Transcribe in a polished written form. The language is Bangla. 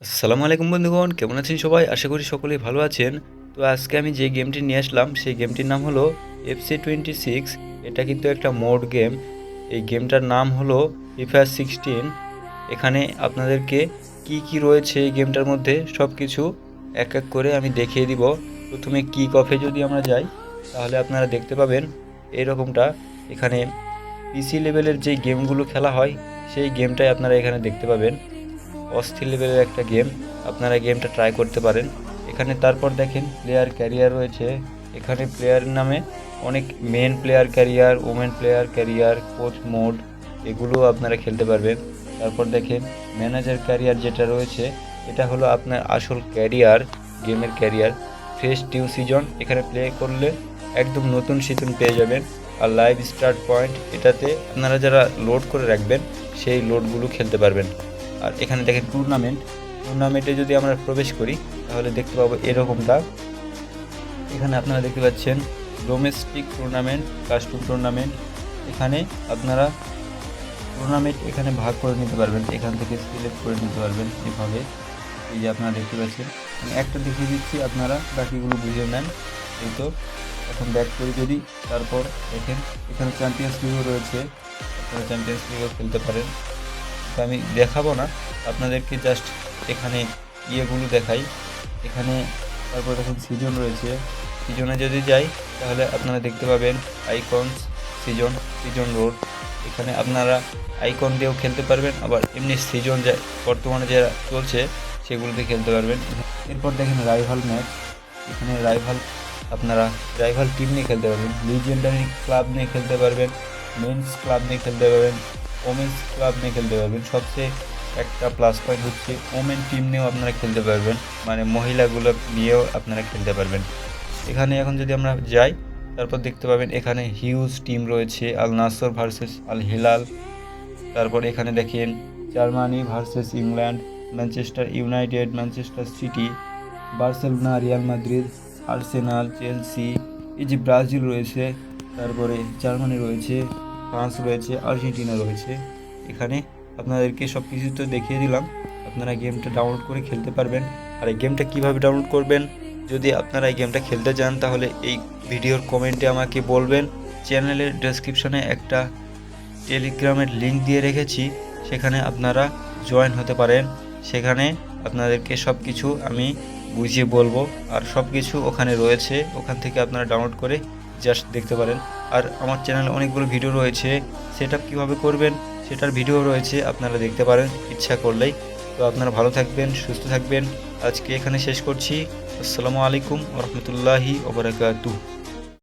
আসসালামু আলাইকুম বন্ধুগণ, কেমন আছেন সবাই? আশা করি সকলেই ভালো আছেন। তো আজকে আমি যে গেমটি নিয়ে আসলাম সেই গেমটির নাম হলো FC26। এটা কিন্তু একটা মোড গেম। এই গেমটার নাম হলো FIFA 16। এখানে আপনাদেরকে কি রয়েছে এই গেমটার মধ্যে সবকিছু এক করে আমি দেখিয়ে দিব। প্রথমে কিক অফে যদি আমরা যাই তাহলে আপনারা দেখতে পাবেন এরকমটা। এখানে পিসি লেভেলের যেই গেমগুলো খেলা হয় সেই গেমটাই আপনারা এখানে দেখতে পাবেন। অস্থির লেভেলের একটা গেম, আপনারা গেমটা ট্রাই করতে পারেন। এখানে তারপর দেখেন প্লেয়ার ক্যারিয়ার রয়েছে। এখানে প্লেয়ার নামে অনেক men player career, women player career, coach mode এগুলো আপনারা খেলতে পারবেন। তারপর দেখেন ম্যানেজার ক্যারিয়ার যেটা রয়েছে এটা হলো আপনার আসল ক্যারিয়ার, গেমের ক্যারিয়ার। ফ্রেশ নিউ সিজন এখানে প্লে করলে একদম নতুন সিজন পেয়ে যাবেন। আর লাইভ স্টার্ট পয়েন্ট এটাতে আপনারা যারা লোড করে রাখবেন সেই লোডগুলো খেলতে পারবেন। আর এখানে দেখেন টুর্নামেন্টে যদি আমরা প্রবেশ করি তাহলে দেখতে পাবো এরকমটা। এখানে আপনারা দেখতে পাচ্ছেন ডোমেস্টিক টুর্নামেন্ট, কাস্টম টুর্নামেন্ট। এখানে আপনারা টুর্নামেন্ট এখানে ভাগ করে নিতে পারবেন, এখান থেকে সিলেক্ট করে নিতে পারবেন এভাবে। এই যে আপনারা দেখতে পাচ্ছেন, আমি একটা দেখিয়ে দিচ্ছি, আপনারা বাকিগুলো বুঝে নেন। এই তো এখন ব্যাক করি যদি, তারপর দেখেন এখানে চ্যাম্পিয়ন্স লিগও রয়েছে, আপনারা চ্যাম্পিয়ন্স লিগও খেলতে পারেন। তো আমি দেখাবো না, আপনাদেরকে জাস্ট এখানে ইয়েগুলো দেখাই। এখানে তারপর দেখুন সিজন রয়েছে। সিজনে যদি যাই তাহলে আপনারা দেখতে পাবেন আইকনস, সিজন রোড। এখানে আপনারা আইকন দিয়েও খেলতে পারবেন, আবার এমনি সিজন যা বর্তমানে যারা চলছে সেগুলোতে খেলতে পারবেন। এরপর দেখেন রাইভাল ম্যাচ। এখানে আপনারা রাইভাল টিম নিয়ে খেলতে পারবেন, লিজেন্ডারি ক্লাব নিয়ে খেলতে পারবেন, মেন্স ক্লাব নিয়ে খেলতে পারবেন, ওমেন্স ক্লাব নিয়ে খেলতে পারবেন। সবচেয়ে একটা প্লাস পয়েন্ট হচ্ছে ওমেন টিম নিয়েও আপনারা খেলতে পারবেন, মানে মহিলাগুলো নিয়েও আপনারা খেলতে পারবেন। এখানে এখন যদি আমরা যাই তারপর দেখতে পাবেন এখানে হিউজ টিম রয়েছে, আল নাসর ভার্সেস আল হিলাল। তারপর এখানে দেখেন Germany versus England, Manchester United, Manchester city, Barcelona, Real Madrid, Arsenal, Chelsea. এই যে ব্রাজিল রয়েছে, তারপরে জার্মানি রয়েছে, ফ্রান্স রয়েছে, আর্জেন্টিনা রয়েছে। এখানে আপনাদেরকে সব কিছু তো দেখিয়ে দিলাম, আপনারা গেমটা ডাউনলোড করে খেলতে পারবেন। আর এই গেমটা কীভাবে ডাউনলোড করবেন, যদি আপনারা এই গেমটা খেলতে চান তাহলে এই ভিডিওর কমেন্টে আমাকে বলবেন। চ্যানেলের ডেসক্রিপশনে একটা টেলিগ্রামের লিঙ্ক দিয়ে রেখেছি, সেখানে আপনারা জয়েন হতে পারেন। সেখানে আপনাদেরকে সব কিছু আমি বুঝিয়ে বলবো, আর সব কিছু ওখানে রয়েছে, ওখান থেকে আপনারা ডাউনলোড করে জাস্ট দেখতে পারেন। আর আমার চ্যানেলে অনেকগুলো ভিডিও রয়েছে, সেটআপ কীভাবে করবেন সেটার ভিডিও রয়েছে, আপনারা দেখতে পারেন ইচ্ছা করলেই। তো আপনারা ভালো থাকবেন, সুস্থ থাকবেন। আজকে এখানে শেষ করছি। আসসালামু আলাইকুম ওয়া রাহমাতুল্লাহি ওয়া বারাকাতুহু।